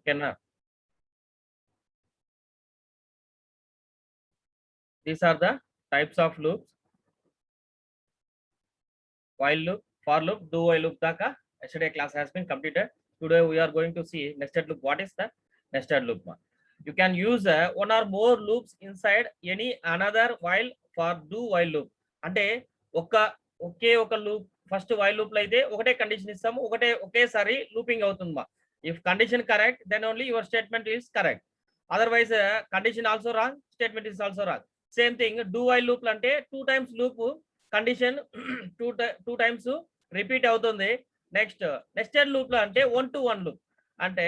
ఓకేనా? These are the types of loops: while loop, for loop, do while loop. Daka yesterday class has been completed. Today we are going to see nested loop. What is the nested loop? You can use one or more loops inside any another while for do while loop. అంటే ఒకే ఒక loop first while loop లో అయితే ఒకటే condition ఇస్తాము, ఒకేసారి looping అవుతుంది. If condition correct then only your statement is correct. Otherwise condition also wrong, statement is also wrong. Same thing do while loop అంటే 2 times loop condition 2 times repeat అవుతుంది. Next nested loop లో అంటే 1 to 1 loop అంటే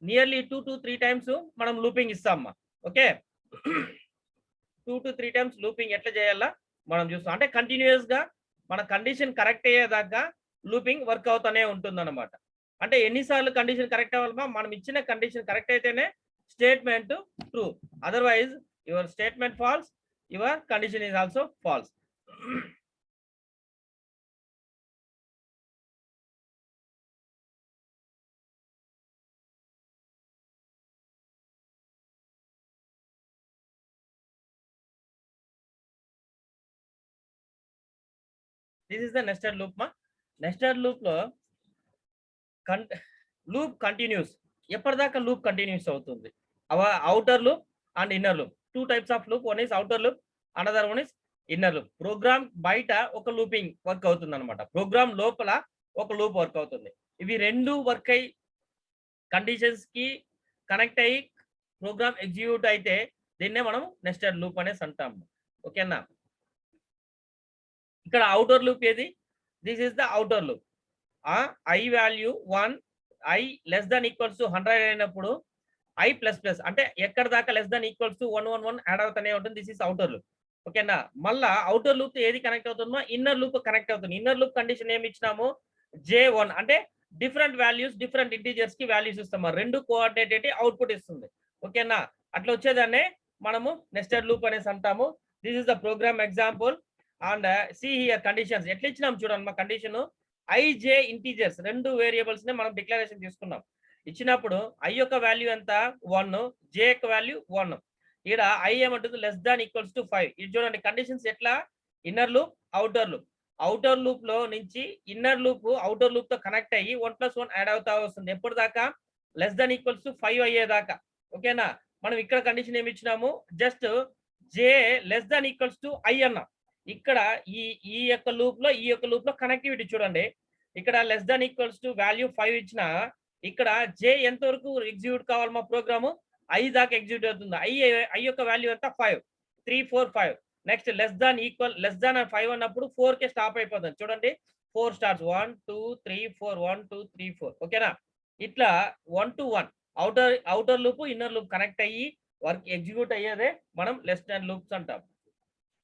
nearly 2 to 3 times మనం looping ఇస్తామా. Okay, 2 to 3 times looping ఎట్లా చేయాలా మనం చూస్తాం. అంటే కంటిన్యూస్ గా మన కండిషన్ కరెక్ట్ అయ్యేదాకా లూపింగ్ వర్క్ అవుతానే ఉంటుంది అనమాట. అంటే ఎన్నిసార్లు కండిషన్ కరెక్ట్ అవ్వాలమా, మనం ఇచ్చిన కండిషన్ కరెక్ట్ అయితేనే statement true, otherwise your statement false, your condition is also false. This is the nested loop మా. నెస్టెడ్ లూప్ లో లూప్ కంటిన్యూస్, ఎప్పటిదాకా లూప్ కంటిన్యూస్ అవుతుంది. Outer loop and inner loop, 2 types of loop. One is outer loop, another one is inner loop. Program బయట ఒక looping work అవుతుంది అనమాట, programme లోపల ఒక లూప్ వర్క్ అవుతుంది. ఇవి రెండు వర్క్ అయ్యి కండిషన్స్ కి కనెక్ట్ అయ్యి ప్రోగ్రామ్ ఎగ్జిక్యూట్ అయితే దీన్నే మనం నెస్టెడ్ లూప్ అనేసి అంటాము. ఓకేనా? ఇక్కడ అవుటర్ లూప్ ఏది? This is the outer loop. I value 1, I less than equals to 100 అయినప్పుడు ఐ ప్లస్ ప్లస్ అంటే ఎక్కడ దాకా less than equals to 111 add అవుతూనే ఉంటుంది. This is outer loop. ఓకేనా? మళ్ళా అవుటర్ లూప్ ఏది కనెక్ట్ అవుతుందో ఇన్నర్ లూప్ కనెక్ట్ అవుతుంది. ఇన్నర్ లూప్ కండిషన్ ఏమి ఇచ్చినాము? J1 అంటే డిఫరెంట్ వాల్యూస్, డిఫరెంట్ ఇంటీజర్స్ కి వాల్యూస్ ఇస్తాము. రెండు కోఆర్డినేట్ అవుట్పుట్ ఇస్తుంది. ఓకేనా? అట్లా వచ్చేదాన్నే మనము నెస్టెడ్ లూప్ అనేసి అంటాము. This is the program example and see here conditions ఎట్లా ఇచ్చినాం చూడండి. మా కండిషన్ IJ ఇంటీజర్స్, రెండు వేరియబుల్స్ ని మనం డిక్లరేషన్ తీసుకున్నాం. ఇచ్చినప్పుడు ఐ యొక్క వాల్యూ ఎంత? 1, జే యొక్క వాల్యూ 1. ఇక్కడ ఐ ఏమంటుంది? Less than equals to 5. ఇది చూడండి కండిషన్స్ ఎట్లా, inner loop, outer loop. Outer loop లో నుంచి ఇన్నర్ లూప్ అవుటర్ లూప్ తో కనెక్ట్ అయ్యి 1+1 యాడ్ అవుతా వస్తుంది. ఎప్పుడు దాకా? లెస్ దాన్ ఈక్వల్స్ టు 5 అయ్యేదాకా. ఓకేనా? మనం ఇక్కడ కండిషన్ ఏమి ఇచ్చినాము? Just J less than equals to I అన్నాం. ఇక్కడ ఈ యొక్క లూప్ లో కనెక్టివిటీ చూడండి. ఇక్కడ less than equals to value 5 ఇచ్చిన, ఇక్కడ జే ఎంత వరకు ఎగ్జిక్యూట్ కావాలి మా ప్రోగ్రాము? ఐ దాకా ఎగ్జిక్యూట్ అవుతుంది. ఐ యొక్క వాల్యూ ఎంత? 5, 3, 4, 5. నెక్స్ట్ లెస్ దాన్ 5 అన్నప్పుడు 4 కే స్టాప్ అయిపోతుంది. చూడండి 4 స్టార్ట్స్ 1, 2, 3, 4, 1, 2, 3, 4. ఓకేనా? ఇట్లా 1 to 1 outer loop, inner loop connect అయ్యి వర్క్ ఎగ్జిక్యూట్ అయ్యేదే మనం లెస్ దాన్ లూప్స్ అంటాం.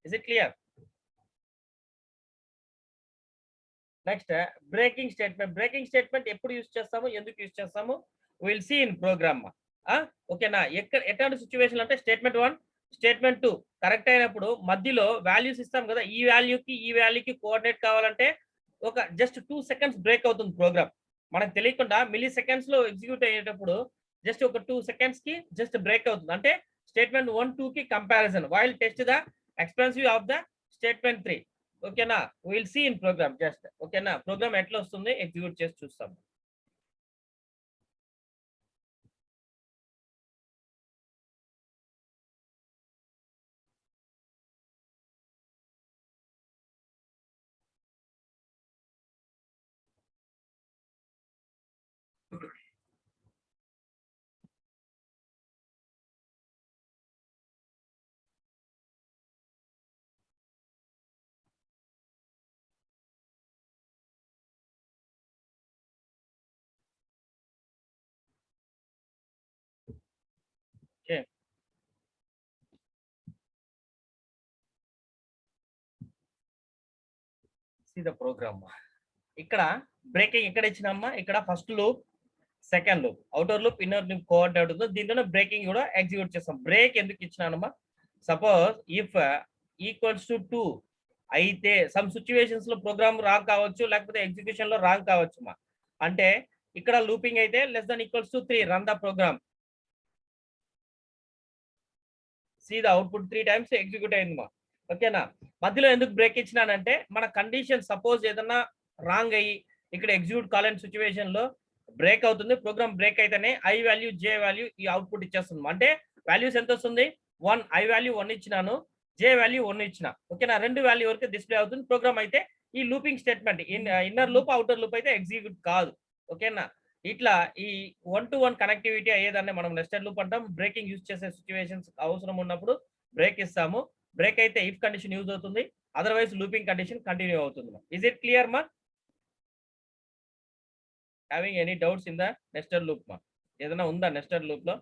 Is it clear? Next breaking statement. Breaking statement ఎప్పుడు యూజ్ చేస్తాము, ఎందుకు యూజ్ చేస్తాము? Will see in program. ఓకేనా? ఎట్లాంటి సిచ్యువేషన్ అంటే స్టేట్మెంట్ 1, స్టేట్మెంట్ 2 కరెక్ట్ అయినప్పుడు మధ్యలో వాల్యూస్ ఇస్తాం కదా, ఈ వాల్యూకి కోఆర్డినేట్ కావాలంటే ఒక జస్ట్ 2 seconds బ్రేక్ అవుతుంది ప్రోగ్రామ్. మనకు తెలియకుండా మిల్లీ సెకండ్స్ లో ఎగ్జిక్యూట్ అయ్యేటప్పుడు జస్ట్ ఒక 2 seconds కి జస్ట్ బ్రేక్ అవుతుంది. అంటే స్టేట్మెంట్ 1, 2 కి comparison while test the expensive of the statement 3. ఓకేనా? Will see in program just. ఓకేనా? ప్రోగ్రామ్ ఎట్లా వస్తుంది ఎగ్జిక్యూట్ చేసి చూస్తాం. Okay, see the program. ఇక్కడ బ్రేకింగ్ ఎక్కడ ఇచ్చినమ్మా? ఇక్కడ first loop, second loop, outer loop, inner loop coordinate ఉంటుంది. దీంట్లోనే బ్రేకింగ్ కూడా ఎగ్జిక్యూట్ చేస్తాం. బ్రేక్ ఎందుకు ఇచ్చినానమ్మా? సపోజ్ ఇఫ్ ఈక్వల్స్ టు 2 అయితే సమ్ సిచ్యువేషన్స్ లో ప్రోగ్రామ్ రాంగ్ కావచ్చు, లేకపోతే ఎగ్జిక్యూషన్ లో రాంగ్ కావచ్చు మా. అంటే ఇక్కడ లూపింగ్ అయితే less than equals to 3 run the program. See the output 3 times execute అయింది మా. ఓకేనా, మధ్యలో ఎందుకు బ్రేక్ ఇచ్చినానంటే మన కండిషన్ సపోజ్ ఏదన్నా రాంగ్ అయ్యి ఇక్కడ ఎగ్జిక్యూట్ కాలేని సిచ్యువేషన్ లో బ్రేక్ అవుతుంది. ప్రోగ్రామ్ బ్రేక్ అయితేనే ఐ వాల్యూ జే వాల్యూ ఈ అవుట్పుట్ ఇచ్చేస్తుంది. అంటే వాల్యూస్ ఎంత వస్తుంది 1, ఐ వాల్యూ 1 ఇచ్చినాను, జే వాల్యూ 1 ఇచ్చిన. ఓకేనా, 2 వాల్యూ వరకు డిస్ప్లే అవుతుంది. ప్రోగ్రామ్ అయితే ఈ looping statement inner loop outer loop అయితే ఎగ్జిక్యూట్ కాదు. ఓకేనా, ఇట్లా ఈ 1-to-1 కనెక్టివిటీ అయ్యేదాన్ని మనం నెస్టెడ్ లూప్ అంటాం. బ్రేకింగ్ యూజ్ చేసే సిచ్యువేషన్స్ అవసరం ఉన్నప్పుడు బ్రేక్ ఇస్తాము. బ్రేక్ అయితే ఇఫ్ కండిషన్ యూజ్ అవుతుంది, అదర్వైజ్ లూపింగ్ కండిషన్ కంటిన్యూ అవుతుంది. ఇస్ ఇట్ క్లియర్ మా? Having any doubts in the nested loop మా? ఏదైనా ఉందా నెస్టెడ్ లూప్ లో?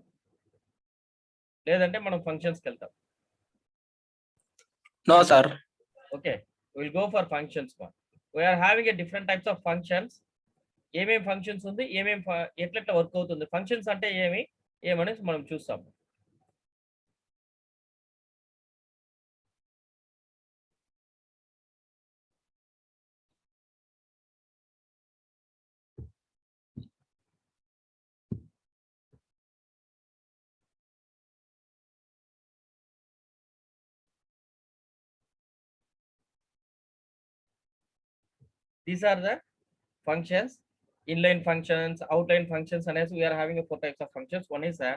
లేదంటే మనం ఫంక్షన్స్ కి వెళ్తాం. No sir. Okay, will go for functions మా. We are having a different types of functions. ఏమేం ఫంక్షన్స్ ఉంది, ఏమేం ఎట్లెట్లా వర్క్ అవుతుంది, ఫంక్షన్స్ అంటే ఏమనేసి మనం చూస్తాం. These are the functions, inline functions, outline functions, and as we are having 4 types of functions. One is a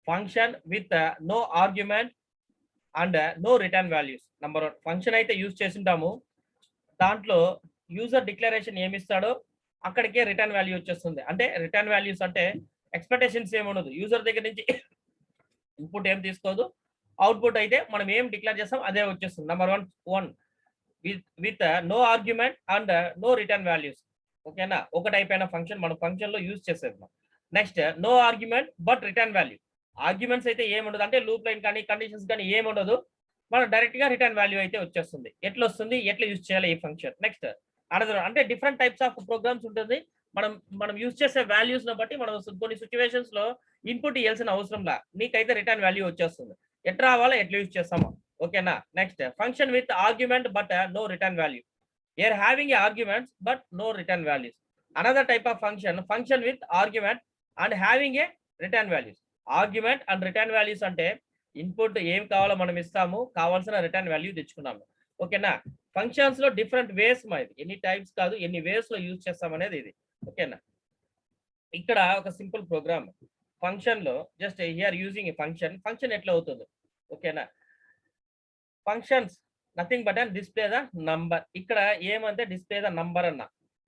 function with no argument and no return values. Number 1 function అయితే use చేసింటాము, దాంట్లో user declaration ఏమి ఇస్తాడో అక్కడికే return value వచ్చేస్తుంది. అంటే return values అంటే expectations ఏమి ఉండదు, యూజర్ దగ్గర నుంచి ఇన్పుట్ ఏం తీసుకోదు, అవుట్పుట్ అయితే మనం ఏం డిక్లేర్ చేస్తాం అదే వచ్చేస్తుంది. Number 1 with no argument and no return values. ఓకేనా, ఒక టైప్ అయిన ఫంక్షన్ మనం ఫంక్షన్ లో యూజ్ చేసేది. Next no argument but return value. Arguments అయితే ఏముండదు, అంటే లూప్ లైన్ కానీ కండిషన్స్ కానీ ఏముండదు, మనం డైరెక్ట్ గా రిటర్న్ వాల్యూ అయితే వచ్చేస్తుంది. ఎట్లా వస్తుంది, ఎట్లా యూజ్ చేయాలి ఈ ఫంక్షన్. నెక్స్ట్ అనదర్ అంటే డిఫరెంట్ టైప్స్ ఆఫ్ ప్రోగ్రామ్స్ ఉంటుంది. మనం యూజ్ చేసే వాల్యూస్ ను బట్టి మనం కొన్ని సిచ్యువేషన్స్ లో ఇన్పుట్ ఇవ్వాల్సిన అవసరం లా, నీకైతే రిటర్న్ వాల్యూ వచ్చేస్తుంది. ఎట్లా రావాలో ఎట్లా యూజ్ చేస్తామో. ఓకేనా, next function with argument but no return value. Here having arguments but no return values. Another type of function with argument and having a return values. Argument and return values అంటే input ఏం కావాలో మనం ఇస్తాము, కావాల్సిన return value తెచ్చుకున్నాము. ఓకేనా, functions లో different ways ఇది, ఎన్ని టైప్స్ కాదు ఎన్ని వేస్ లో యూజ్ చేస్తాం అనేది ఇది. ఓకేనా, ఇక్కడ ఒక సింపుల్ ప్రోగ్రామ్ ఫంక్షన్ లో జస్ట్ హియర్ యూజింగ్ ఫంక్షన్ ఎట్లా అవుతుంది. ఓకేనా, functions nothing but and display the number. ఇక్కడ ఏమంటే డిస్ప్లే ద నంబర్ అన్న,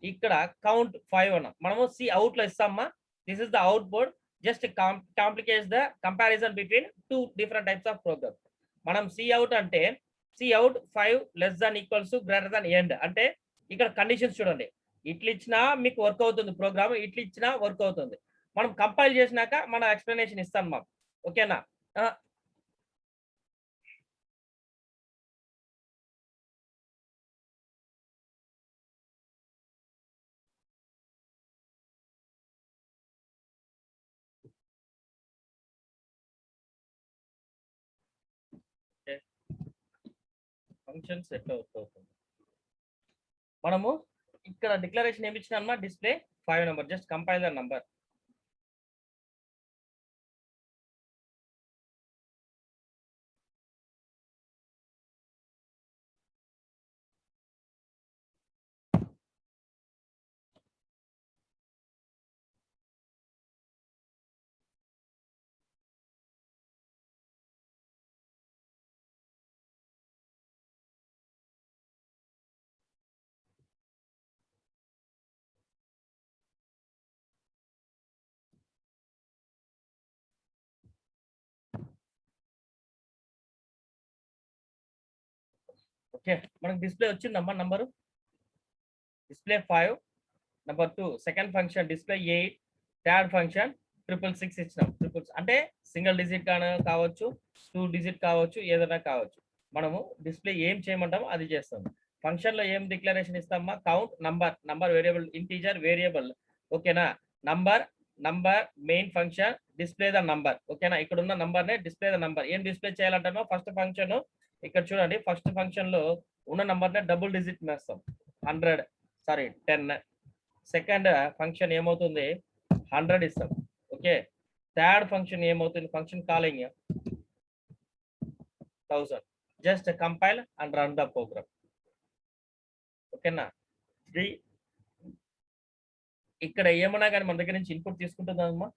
ఇక్కడ కౌంట్ 5 అన్న మనము సి అవుట్ లో ఇస్తామా. This is the output. Just complicates the comparison between 2 different types of program. మనం సి అవుట్ అంటే C out 5 less than equals to greater than end. అంటే ఇక్కడ కండిషన్స్ చూడండి, ఇట్లా ఇచ్చినా మీకు వర్క్ అవుతుంది ప్రోగ్రామ్, ఇట్లా ఇచ్చినా వర్క్ అవుతుంది. మనం కంపైల్ చేసినాక మన ఎక్స్ప్లెనేషన్ ఇస్తాం మాకు. ఓకేనా, ఫంక్షన్స్ ఎట్లా వర్క్ అవుతుంది. మనము ఇక్కడ డిక్లరేషన్ ఏమి ఇచ్చినా display 5 number. Just compile the number. Okay, మనకు డిస్ప్లే వచ్చిందమ్మా number. Display 5. Number 2 second function display 8. Third function 666 ఇచ్చినాం. అంటే సింగిల్ డిజిట్ కావచ్చు, 2 డిజిట్ కావచ్చు, ఏదైనా కావచ్చు. మనము డిస్ప్లే ఏం చేయమంటామో అది చేస్తాం. ఫంక్షన్ లో ఏం డిక్లరేషన్ ఇస్తామా, count number variable integer variable. ఓకేనా, number main function display the number. ఓకేనా, ఇక్కడ ఉన్న నంబర్ నే డిస్ప్లే ద నంబర్. ఏం డిస్ప్లే చేయాలంటామో ఫస్ట్ ఫంక్షన్ ఇక్కడ చూడండి, ఫస్ట్ ఫంక్షన్ లో ఉన్న నంబర్ నే డబుల్ డిజిట్ వేస్తాం, 10. సెకండ్ ఫంక్షన్ ఏమవుతుంది, 100 ఇస్తాం. ఓకే, థర్డ్ ఫంక్షన్ ఏమవుతుంది, function calling 1000. Just compile and run the program. ఓకేనా, ఇక్కడ ఏమన్నా కానీ మన దగ్గర నుంచి ఇన్పుట్ తీసుకుంటుందమ్మా.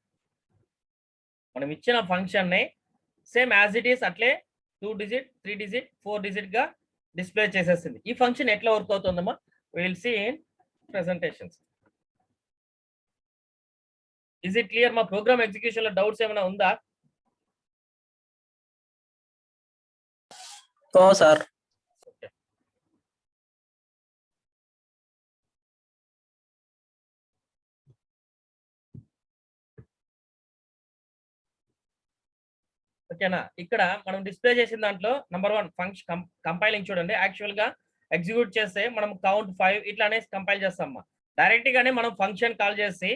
మనం ఇచ్చిన ఫంక్షన్ ని సేమ్ యాజ్ ఇట్ ఈస్ అట్లే 2 డిజిట్ 3 డిజిట్ 4 డిజిట్ గా డిస్ప్లే చేసేస్తుంది. ఈ ఫంక్షన్ ఎట్లా వర్క్ అవుతుందమ్మా, will see in presentations. Is it clear? మా ప్రోగ్రామ్ ఎగ్జిక్యూషన్ లో డౌట్స్ ఏమైనా ఉందా? సార్ ఓకేనా, ఇక్కడ మనం డిస్ప్లే చేసిన దాంట్లో నంబర్ 1 ఫంక్షన్ కంపైలింగ్ చూడండి. యాక్చువల్ గా ఎగ్జిక్యూట్ చేస్తే మనం కౌంట్ 5 ఇట్లా అనేసి కంపైల్ చేస్తాం. డైరెక్ట్ గానే మనం ఫంక్షన్ కాల్ చేసి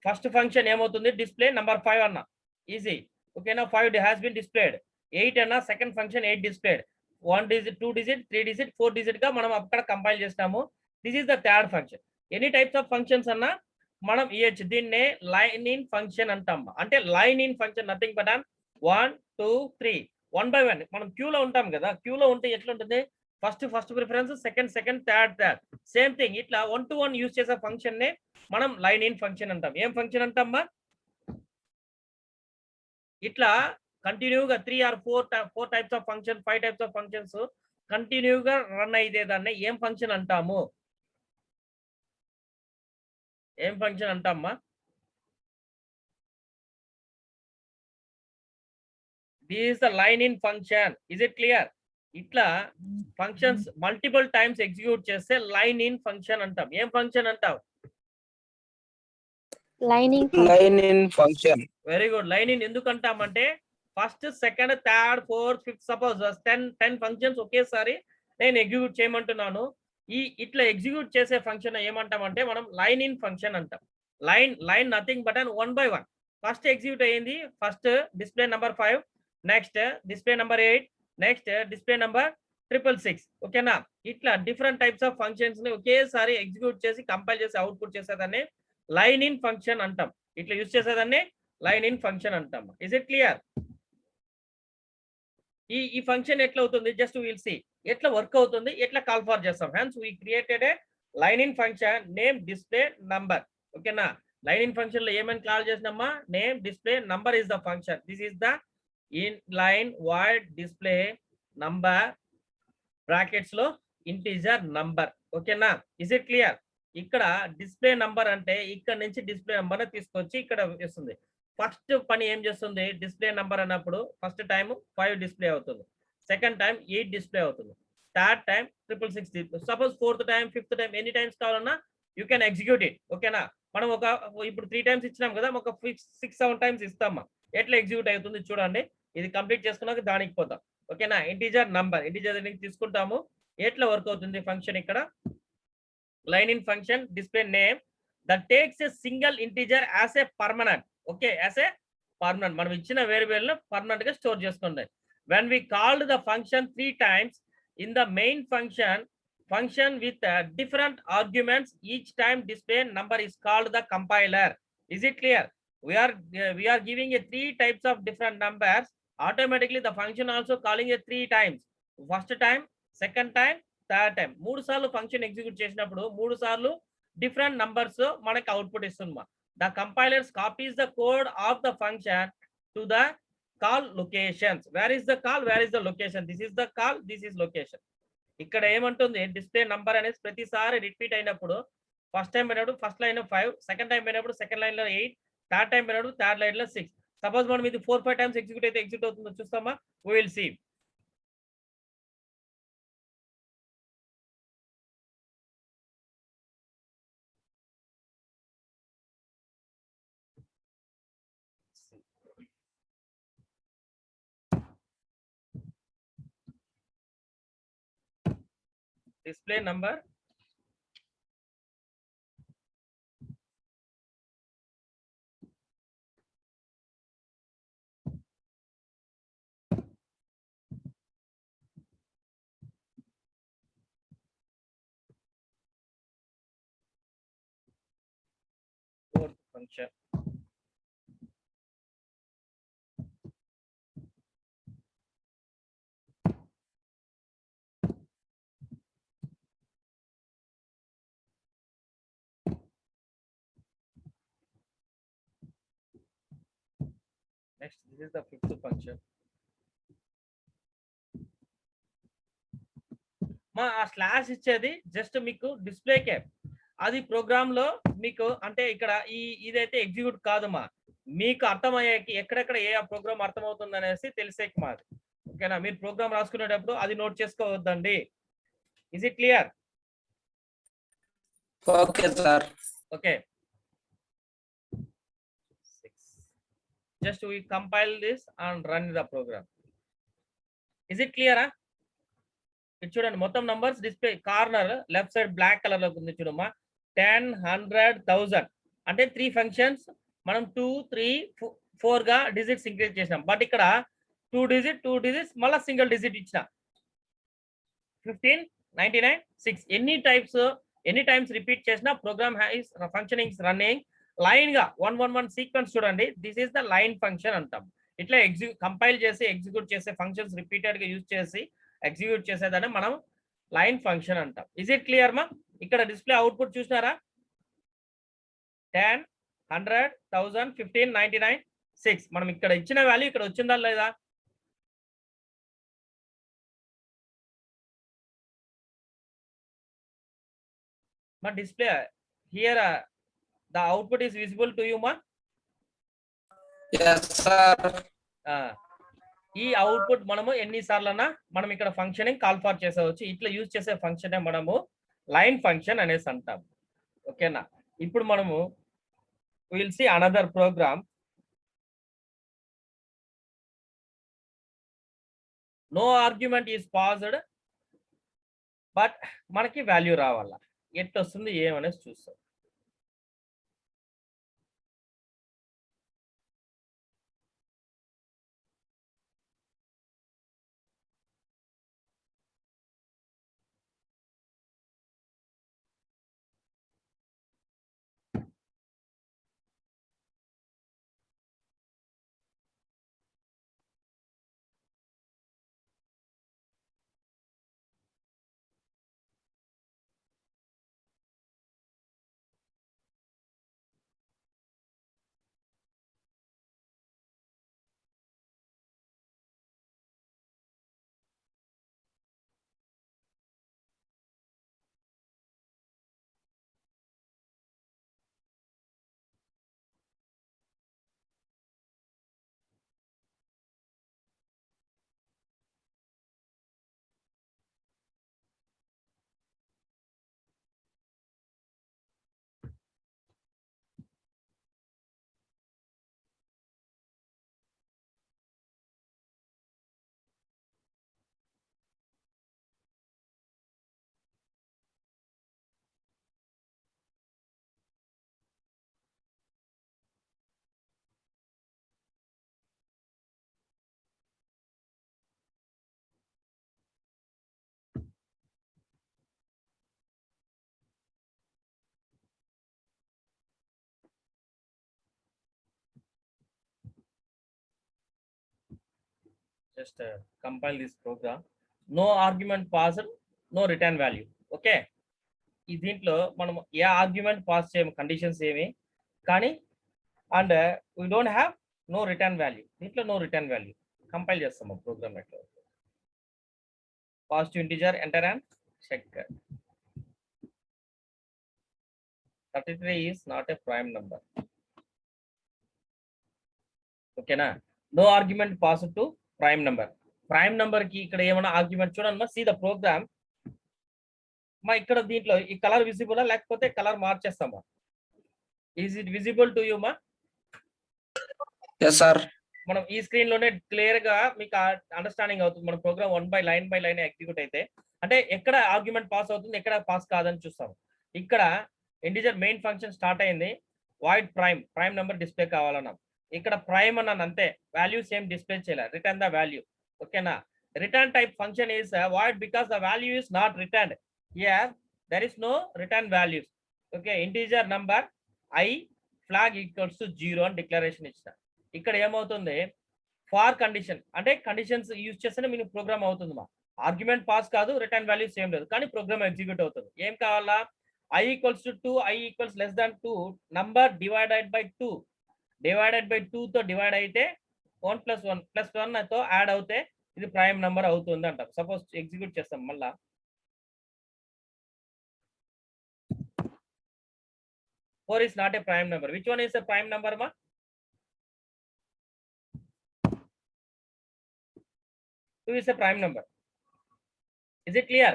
ఫస్ట్ ఫంక్షన్ ఏమవుతుంది, డిస్ప్లే నంబర్ 5 అన్న, ఈజీ. ఓకేనా, 5 హ్యాస్ బీన్ డిస్ప్లేడ్. 8 అన్న second function 8 displayed. 1 digit 2 digit 3 digit 4 digit గా మనం అక్కడ కంపైల్ చేస్తాము. This is the third function. Any types of functions అన్న మనం ఇయచ్చు. దీన్నే లైన్ ఇన్ ఫంక్షన్ అంటాం. అంటే line in function nothing but 1 2 3 1 by 1. మనం క్యూలో ఉంటాం కదా, క్యూలో ఉంటే ఎట్లా ఉంటుంది, first preference, second third. Same thing ఇట్లా 1 to 1 యూజ్ చేసే ఫంక్షన్ నే మనం లైన్ ఇన్ ఫంక్షన్ అంటాం. ఏం ఫంక్షన్ అంటామా, ఇట్లా కంటిన్యూగా 3 or 4 types of function, 5 types of functions కంటిన్యూగా రన్ అయితే దాన్ని ఏం ఫంక్షన్ అంటాము, ఏం ఫంక్షన్ అంటామా? This is the line in function. Is it clear? ఇట్లా ఫంక్షన్స్ మల్టిపుల్ టైమ్స్ ఎగ్జిక్యూట్ చేస్తే లైన్ ఇన్ ఫంక్షన్ అంటాం. ఏం ఫంక్షన్ అంటాం? Line in function. Very good. Line in ఎందుకు అంటామంటే first second third fourth fifth suppose 10 functions ఒకేసారి నేను execute చేయమంటున్నాను. ఇట్లా ఎగ్జిక్యూట్ చేసే ఫంక్షన్ ఏమంటామంటే మనం లైన్ ఇన్ ఫంక్షన్ అంటాం. Line nothing but 1 by 1. First execute అయ్యింది, first display number 5, next display number 8, next display number 666. ఓకేనా, ఇట్లా డిఫరెంట్ టైప్స్ ఆఫ్ ఫంక్షన్స్ ని ఒకేసారి ఎగ్జిక్యూట్ చేసి కంపైల్ చేసి అవుట్పుట్ చేసేదాన్ని లైన్ ఇన్ ఫంక్షన్ అంటాం. ఇట్లా యూజ్ చేసేదాన్ని లైన్ ఇన్ ఫంక్షన్ అంటాం. Is it clear? ఈ ఫంక్షన్ ఎట్లా అవుతుంది, జస్ట్ విల్ సీ ఎట్లా వర్క్ అవుతుంది, ఎట్లా కాల్ ఫార్ చేస్తాం. Hence we created a line in function name display number. ఓకేనా, లైన్ ఇన్ ఫంక్షన్ లో ఏమని కాల్ చేసినామా, name display number is the function. This is the inline void display number brackets లో integer number. ఓకేనా, is it clear? ఇక్కడ display number అంటే ఇక్కడ నుంచి డిస్ప్లే నంబర్ తీసుకొచ్చి ఇక్కడ ఇస్తుంది. ఫస్ట్ పని ఏం చేస్తుంది, డిస్ప్లే నంబర్ అన్నప్పుడు ఫస్ట్ టైం 5 డిస్ప్లే అవుతుంది, సెకండ్ టైం 8 డిస్ప్లే అవుతుంది, third time 666. Suppose fourth time fifth time any times కావాలన్నా యూ కెన్ ఎగ్జిక్యూట్ ఇట్. ఓకేనా, మనం ఇప్పుడు 3 టైమ్స్ ఇచ్చినాం కదా, ఒక 6-7 టైమ్స్ ఇస్తామా, ఎట్లా ఎగ్జిక్యూట్ అవుతుంది చూడండి. ఇది కంప్లీట్ చేసుకున్నాక దానికి పోతాం. ఓకేనా, ఇంటీజర్ నంబర్ తీసుకుంటాము. ఎట్లా వర్క్ అవుతుంది ఫంక్షన్, ఇక్కడ line in function display name that takes a single integer as a permanent. Okay, as a permanent మనం ఇచ్చిన వేరియబుల్ ను పర్మనెంట్ గా స్టోర్ చేసుకుంది. when we called the function 3 times in the main function with different arguments, each time display number is called the compiler. Is it clear? We are giving a 3 types of different numbers. Automatically the function also calling a 3 times. First time, second time, third time. 3 సార్లు function execute చేసినప్పుడు 3 సార్లు different numbers మనకి output ఇస్తుంది. The compilers copies the code of the function to the call locations. Where is the call, where is the location, this is the call, this is location. ఇక్కడ ఏమంటుంది, display number అనేది ప్రతిసారి repeat అయినప్పుడు first time పోయినప్పుడు first line లో 5, second time పోయినప్పుడు second line లో 8, third time పోయినప్పుడు థర్డ్ లైన్ లో 6. సపోజ్ మనం ఇది 4-5 టైమ్స్ ఎగ్జిక్యూట్ అయితే ఎగ్జిక్యూట్ అవుతుందో చూస్తామా, we will see. display number fourth function next this is the fifth function. మా ఆ స్లాష్ ఇచ్చేది జస్ట్ మీకు డిస్ప్లేకే, అది ప్రోగ్రామ్ లో మీకు అంటే ఇక్కడ ఇదైతే ఎగ్జిక్యూట్ కాదమ్మా, మీకు అర్థమయ్యేకి ఎక్కడెక్కడ ఏ ప్రోగ్రామ్ అర్థమవుతుంది అనేసి తెలిసేకి మాది. ఓకేనా, మీరు ప్రోగ్రామ్ రాసుకునేటప్పుడు అది నోట్ చేసుకోవద్దండి. Is it clear? Okay sir. Okay, just we compile this and run the program. Is it clear? ఇది చూడండి, మొత్తం numbers display corner left side black colour లో ఉంది చూడమ్మా. 10, 100, 1000 అంటే 3 ఫంక్షన్స్ మనం 2, 3, 4 గా డిజిట్స్ ఇంక్రీజ్ చేసినాం. బట్ ఇక్కడ 2 డిజిట్స్ మళ్ళీ సింగిల్ డిజిట్ ఇచ్చిన 15, 99, 6 ఎన్ని టైమ్స్ రిపీట్ చేసినా program has functioning running line గా 111 సీక్వెన్స్. చూడండి, this is the line function అంటాం. ఇట్లా కంపైల్ చేసి ఎగ్జిక్యూట్ చేసే ఫంక్షన్స్ రిపీటెడ్ గా యూజ్ చేసి ఎగ్జిక్యూట్ చేసేదాన్ని మనం లైన్ ఫంక్షన్ అంటాం. ఇస్ ఇట్ క్లియర్ మా? ఇక్కడ డిస్ప్లే అవుట్పుట్ చూసినారా? 10, 100, 1000, 15, 99, 6. మనం ఇక్కడ ఇచ్చిన వాల్యూ ఇక్కడ వచ్చిందా లేదా? మా display here the output is visible to you ma? Yes sir. ఈ అవుట్పుట్ మనము ఎన్నిసార్లన్నా మనం ఇక్కడ ఫంక్షనింగ్ కాల్ ఫార్ చేసేవచ్చు. ఇట్లా యూజ్ చేసే ఫంక్షన్ మనము లైన్ ఫంక్షన్ అనేసి అంటాం. ఓకేనా, ఇప్పుడు మనము will see another program. No argument is passed, but మనకి వాల్యూ రావాల. ఎట్లా వస్తుంది ఏమనేసి చూస్తాం. Just compile this program. No argument passed, no return value. Okay, ఈ దీంట్లో మనం ఏ ఆర్గ్యుమెంట్ పాస్ చేయము, కండిషన్స్ ఏమి కానీ, and we don't have no return value. దీంట్లో నో రిటర్న్ వాల్యూ. కంపైల్ చేస్తాము ప్రోగ్రామ్ ఎట్లా. Positive integer enter and check. 33 is not a prime number. ఓకేనా, no argument pass to prime number. Prime number కి ఇక్కడ ఏమైనా argument చూడండి మా. See the programme మా. ఇక్కడ దీంట్లో ఈ కలర్ విజిబుల్ లేకపోతే కలర్ మార్చేస్తామా? Is it visible to you మా? Yes sir. మనం ఈ స్క్రీన్ లోనే క్లియర్ గా మీకు అండర్స్టాండింగ్ అవుతుంది. మన ప్రోగ్రామ్ బై లైన్ ఎగ్జిక్యూట్ అయితే అంటే ఎక్కడ ఆర్గ్యుమెంట్ పాస్ అవుతుంది, ఎక్కడ పాస్ కాదని చూస్తాము. ఇక్కడ ఇంటిజర్ మెయిన్ ఫంక్షన్ స్టార్ట్ అయింది, వాయిడ్ ప్రైమ్ నెంబర్ డిస్ప్లే కావాలన్నాం. ఇక్కడ ప్రైమ్ అన్నాను అంతే, వాల్యూస్ ఏం డిస్ప్లే చేయాలి, రిటర్న్ ద వాల్యూ. ఓకేనా, return type function is void because the value is not returned. Here there is no return values. Okay, integer number I flag equals to 0 అని declaration ఇచ్చిన. ఇక్కడ ఏమవుతుంది, for condition అంటే conditions use చేస్తేనే మీకు program అవుతుంది మా. ఆర్గ్యుమెంట్ పాస్ కాదు, రిటర్న్ వాల్యూస్ ఏం లేదు, కానీ ప్రోగ్రామ్ ఎగ్జిక్యూట్ అవుతుంది. ఏం కావాలా, i equals to 2, i equals less than 2, number divided by 2 తో డివైడ్ అయితే 1 + 1 తో యాడ్ అవుతే ఇది ప్రైమ్ నెంబర్ అవుతుంది అంటాం. సపోజ్ ఎగ్జిక్యూట్ చేస్తాం మళ్ళా. 4 is not a prime number. Which one is a prime number, ma? 2 is a prime number. Is it clear?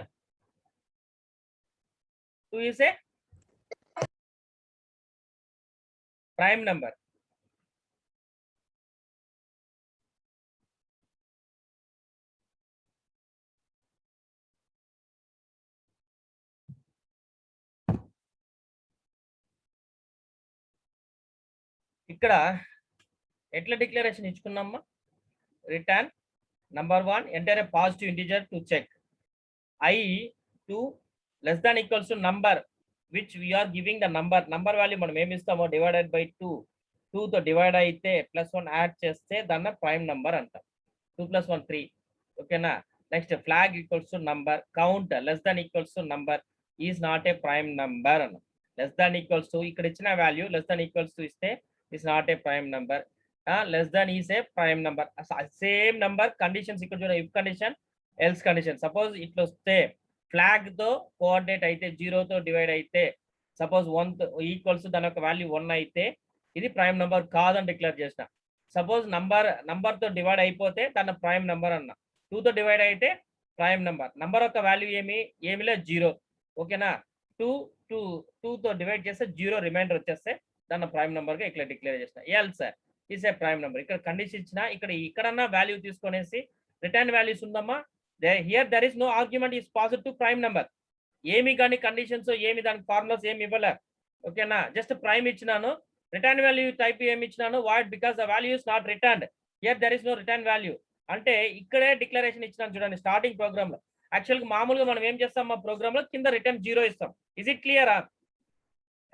2 is a prime number. ఇక్కడ ఎట్లా డిక్లరేషన్ ఇచ్చుకున్నామా? Return number 1 enter a positive integer to check I to less than equals to number which we are giving the number value మనం ఏమి ఇస్తామో divided by 2 తో divide అయితే +1 add చేస్తే దాన్ని ప్రైమ్ నంబర్ అంటాం. 2 + 1 3. ఓకేనా? Next flag equals to number, count less than equals to number is not a prime number అన్న. లెస్ దాన్ ఈక్వల్స్ టు ఇక్కడ ఇచ్చిన value less than equals to ఇస్తే is not a prime number. Less than is a prime number. Same number conditions ఇక్కడ చూడ, if condition else condition. Suppose ఇట్లా వస్తే flag తో coordinate అయితే 0 తో డివైడ్ అయితే సపోజ్ 1 ఈక్వల్స్ దాని యొక్క వాల్యూ 1 అయితే ఇది ప్రైమ్ నంబర్ కాదని డిక్లేర్ చేసిన. సపోజ్ నంబర్ తో డివైడ్ అయిపోతే దాన్ని ప్రైమ్ నంబర్ అన్న. 2 తో డివైడ్ అయితే ప్రైమ్ నంబర్ యొక్క వాల్యూ ఏమి లేదు 0. ఓకేనా? 2 తో డివైడ్ చేస్తే 0 రిమైండర్ వచ్చేస్తే దాన్ని ప్రైమ్ నంబర్ గా ఇట్లా డిక్లేర్ చేసిన. Else is a prime number. ఇక్కడ కండిషన్ ఇచ్చిన ఇక్కడన్నా వాల్యూ తీసుకొనేసి రిటర్న్ వాల్యూస్ ఉందమ్మా. Here there is no argument is passed to prime number. ఏమి కానీ కండిషన్స్ ఏమి దానికి ఫార్ములాస్ ఏమి ఇవ్వలే. ఓకేనా? జస్ట్ ప్రైమ్ ఇచ్చినాను. రిటర్న్ వాల్యూ టైప్ ఏమి ఇచ్చినాను, void because the value is not returned. Here there is no return value. అంటే ఇక్కడే డిక్లరేషన్ ఇచ్చినాను చూడండి స్టార్టింగ్ ప్రోగ్రామ్ లో. యాక్చువల్గా మామూలుగా మనం ఏం చేస్తాం మా ప్రోగ్రామ్ లో కింద రిటర్న్ 0 ఇస్తాం. ఇస్ ఇట్ క్లియరా?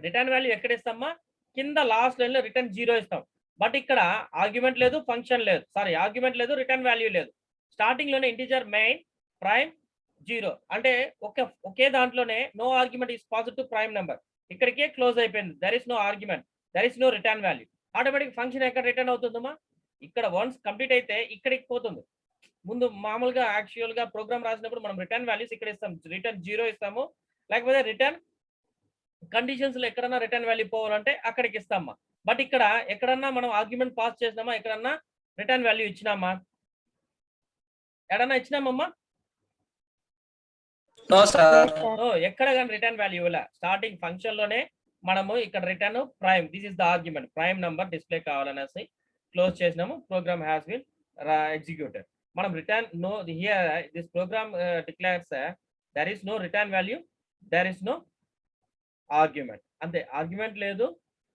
రిటర్న్ వాల్యూ ఎక్కడ ఇస్తామా? కింద లాస్ట్ లైన్ లో రిటర్న్ 0 ఇస్తాం. బట్ ఇక్కడ ఆర్గ్యుమెంట్ లేదు, ఫంక్షన్ లేదు, సారీ ఆర్గ్యుమెంట్ లేదు, రిటర్న్ వాల్యూ లేదు. స్టార్టింగ్ లోనే ఇంటిజర్ మెయిన్ ప్రైమ్ 0 అంటే ఒకే దాంట్లోనే no argument is positive prime number. ఇక్కడికే క్లోజ్ అయిపోయింది. There is no argument, there is no return value. Automatic function ఎక్కడ రిటర్న్ అవుతుందమ్మా? ఇక్కడ వన్స్ కంప్లీట్ అయితే ఇక్కడికి పోతుంది. ముందు మామూలుగా యాక్చువల్ గా ప్రోగ్రామ్ రాసినప్పుడు మనం రిటర్న్ వాల్యూస్ ఇక్కడ ఇస్తాం, రిటర్న్ 0 ఇస్తాము. లేకపోతే రిటర్న్ కండిషన్స్ లో ఎక్కడన్నా రిటర్న్ వాల్యూ పోవాలంటే అక్కడికి ఇస్తామా. బట్ ఇక్కడ ఎక్కడన్నా మనం ఆర్గ్యుమెంట్ పాస్ చేసినామా, ఎక్కడన్నా రిటర్న్ వాల్యూ ఇచ్చినామా, ఎక్కడన్నా ఇచ్చినామమ్మా? No sir. ఎక్కడ కానీ రిటర్న్ వాల్యూ ఇవ్వలే. స్టార్టింగ్ ఫంక్షన్ లోనే మనము ఇక్కడ return prime, this is the argument, prime number display కావాలనేసి క్లోజ్ చేసినాము. Program has been executed. మనం return no here this program declares there is no return value, there is no argument. అంతే, argument లేదు,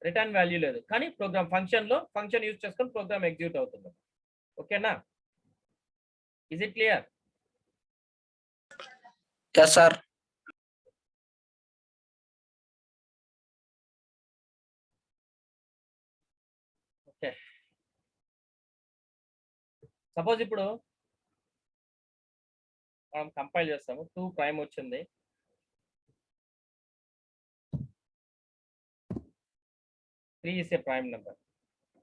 return value లేదు. కానీ program function లో function use చేసుకొని program execute అవుతుంది. ఓకేనా? Is it clear? Yes, sir. Okay. Suppose ఇప్పుడు మనం కంపైల్ చేస్తాము. 2 ప్రైమ్ వచ్చింది, 3 is a prime number.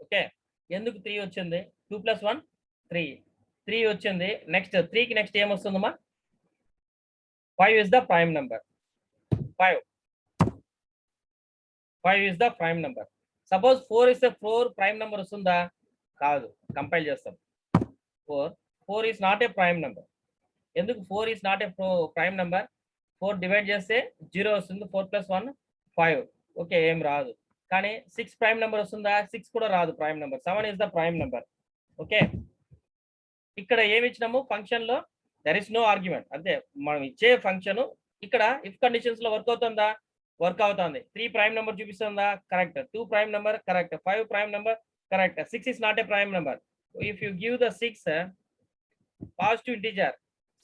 Okay, ఎందుకు 3 వచ్చింది? 2 + 1 3 వచ్చింది. నెక్స్ట్ 3 కి next ఏమొస్తుందమ్మా? 5 is the prime number. 5 is the prime number. Suppose 4 is a 4 prime number వస్తుందా? కాదు. కంపైల్ చేస్తాం. 4 is not a prime number. ఎందుకు 4 is not a prime number? 4 divide చేస్తే 0 వస్తుంది. 4 + 1 5. ఓకే, ఏం రాదు. కానీ 6 ప్రైమ్ నెంబర్ వస్తుందా? 6 కూడా రాదు prime number. 7 is the prime number. Okay, ఇక్కడ ఏమి ఇచ్చినాము ఫంక్షన్ లో? There is no argument. అంతే, మనం ఇచ్చే ఫంక్షన్ ఇక్కడ ఇఫ్ కండిషన్స్ లో వర్క్ అవుతుందా? వర్క్ అవుతుంది. 3 ప్రైమ్ నెంబర్ చూపిస్తుందా? Correct. 2 prime number correct. 5 prime number correct. 6 is not a prime number. If you give the 6 positive integer,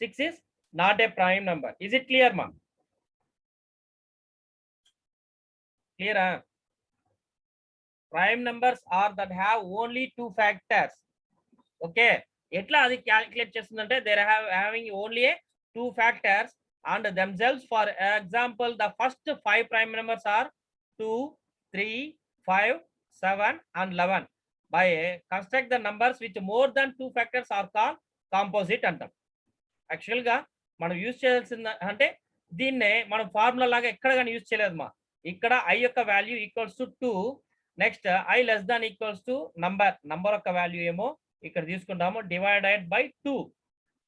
6 is not a prime number. Is it clear మా? క్లియరా? Prime numbers are that have only 2 factors. Okay, ఎట్లా అది calculate చేస్తుందంటే there having only 2 factors and themselves. For example the first 5 prime numbers are 2, 3, 5, 7 and 11. by construct the numbers which more than 2 factors are called composite అంటాం. Actual గా మనం use చేయాల్సిన అంటే దీన్నే మనం ఫార్ములా లాగా ఎక్కడ కానీ యూజ్ చేయలేదు మా. ఇక్కడ i యొక్క value equals to 2, next i less than equals to number యొక్క వాల్యూ ఏమో ఇక్కడ తీసుకుంటాము divided by 2,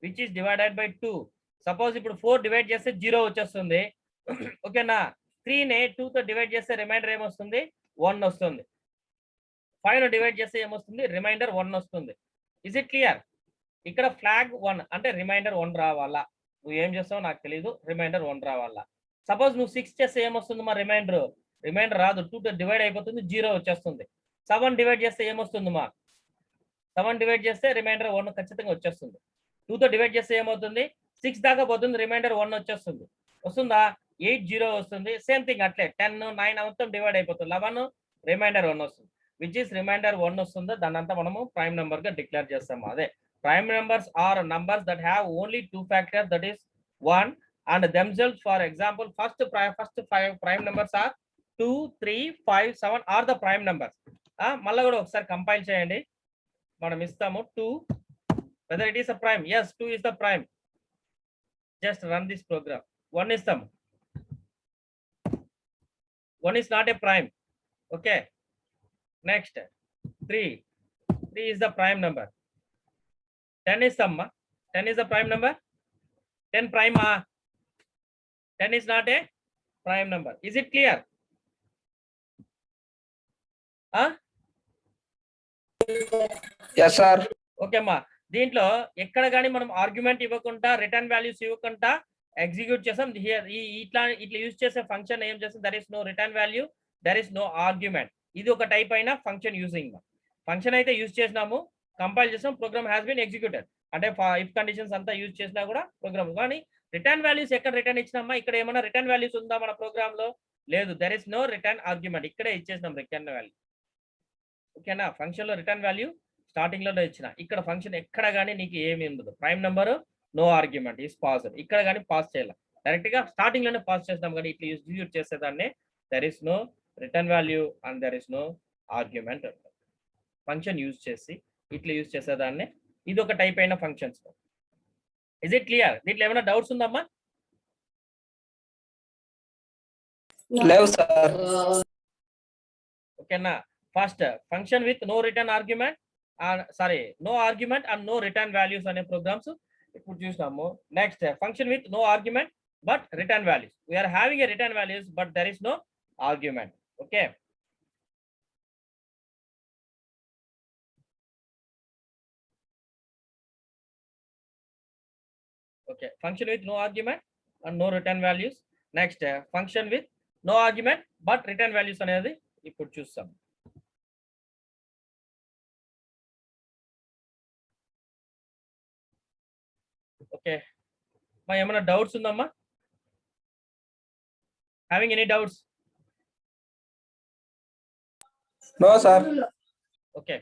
which is divided by 2. Suppose ఇప్పుడు 4 డివైడ్ చేస్తే 0 వచ్చేస్తుంది. ఓకేనా, 3ని 2తో డివైడ్ చేస్తే రిమైండర్ ఏమొస్తుంది, 1 వస్తుంది. 5 డివైడ్ చేస్తే ఏమొస్తుంది, రిమైండర్ 1 వస్తుంది. Is it clear? ఇక్కడ ఫ్లాగ్ 1 అంటే రిమైండర్ 1 రావాలా, నువ్వు ఏం చేస్తావో నాకు తెలియదు, రిమైండర్ 1 రావాలా. సపోజ్ నువ్వు 6 చేస్తే ఏమొస్తుంది మా, రిమైండర్ రాదు, 2తో డివైడ్ అయిపోతుంది, 0 వచ్చేస్తుంది. 7 డివైడ్ చేస్తే ఏమొస్తుంది మా, 7 డివైడ్ చేస్తే రిమైండర్ 1 ఖచ్చితంగా వచ్చేస్తుంది. 2తో డివైడ్ చేస్తే ఏమవుతుంది, 6 దాకా పోతుంది, రిమైండర్ 1 వచ్చేస్తుంది. వస్తుందా, 8 0 వస్తుంది. సేమ్ థింగ్ అట్లే 10 9 మొత్తం డివైడ్ అయిపోతుంది, 11 రిమైండర్ 1 వస్తుంది. విచ్ ఇస్ రిమైండర్ 1 వస్తుందో దాన్ని అంతా మనము ప్రైమ్ నెంబర్ గా డిక్లేర్ చేస్తాము. అదే prime numbers are numbers that have only 2 factors, that is 1 and themselves. For example, first 5 prime numbers are 2 3 5 7 are the prime numbers. మళ్ళీ కూడా ఒకసారి కంపైల్ చేయండి, మనం ఇస్తాము 2 whether it is a prime. Yes, 2 is the prime. Just run this program. 1 is some, 1 is not a prime. Okay, next 3 is the prime number. 10 is some, 10 is the prime number. 10 prime, 10 is not a prime number. Is it clear? Yes, sir. Okay అమ్మా, దీంట్లో ఎక్కడ కానీ మనం argument ఇవ్వకుండా return values ఇవ్వకుండా execute చేసాం. ఇట్లా use చేసే ఫంక్షన్ ఏం చేస్తాం, there is no return value, there is no argument. ఇది ఒక టైప్ అయిన ఫంక్షన్ యూజింగ్. ఫంక్షన్ అయితే యూజ్ చేసినాము, కంపైల్ చేసాం, ప్రోగ్రామ్ హ్యాస్ బీన్ ఎగ్జిక్యూటెడ్. అంటే ఇఫ్ కండిషన్స్ అంతా యూజ్ చేసినా కూడా ప్రోగ్రామ్. కానీ రిటర్న్ వాల్యూస్ ఎక్కడ రిటర్న్ ఇచ్చినామా, ఇక్కడ ఏమైనా రిటర్న్ వాల్యూస్ ఉందా మన ప్రోగ్రామ్ లో, లేదు. There is no return argument, ఇక్కడే ఇచ్చేసినాం రిటర్న్ వాల్యూ. ఓకేనా, ఫంక్షన్ లో రిటర్న్ వాల్యూ స్టార్టింగ్ లో ఇచ్చిన, ఇక్కడ ఫంక్షన్ ఎక్కడ కానీ నీకు ఏమి ఉండదు. Prime number no argument is passed, ఇక్కడ కానీ పాస్ చేయాలి, డైరెక్ట్ గా స్టార్టింగ్ లోనే పాస్ చేస్తాం. కానీ ఇట్లా యూజ్ చేసేదాన్ని there is no return value and there is no argument. Function use చేసి ఇట్లా యూజ్ చేసేదాన్ని, ఇది ఒక టైప్ అయిన ఫంక్షన్స్. Is it clear? దీంట్లో ఏమైనా డౌట్స్ ఉందమ్మా? లేవు సార్. ఓకేనా, first function with no return argument, no argument and no return values అనే ప్రోగ్రామ్స్ ఇప్పుడు చూసినాము. Next function with no argument but return values. We are having a return values but there is no argument. Okay, okay, function with no argument and no return values. Next function with no argument but return values అనేది ఇప్పుడు చూస్తాం. Okay, మా ఏమైనా doubts ఉందమ్మా? Having any doubts? No sir. Okay,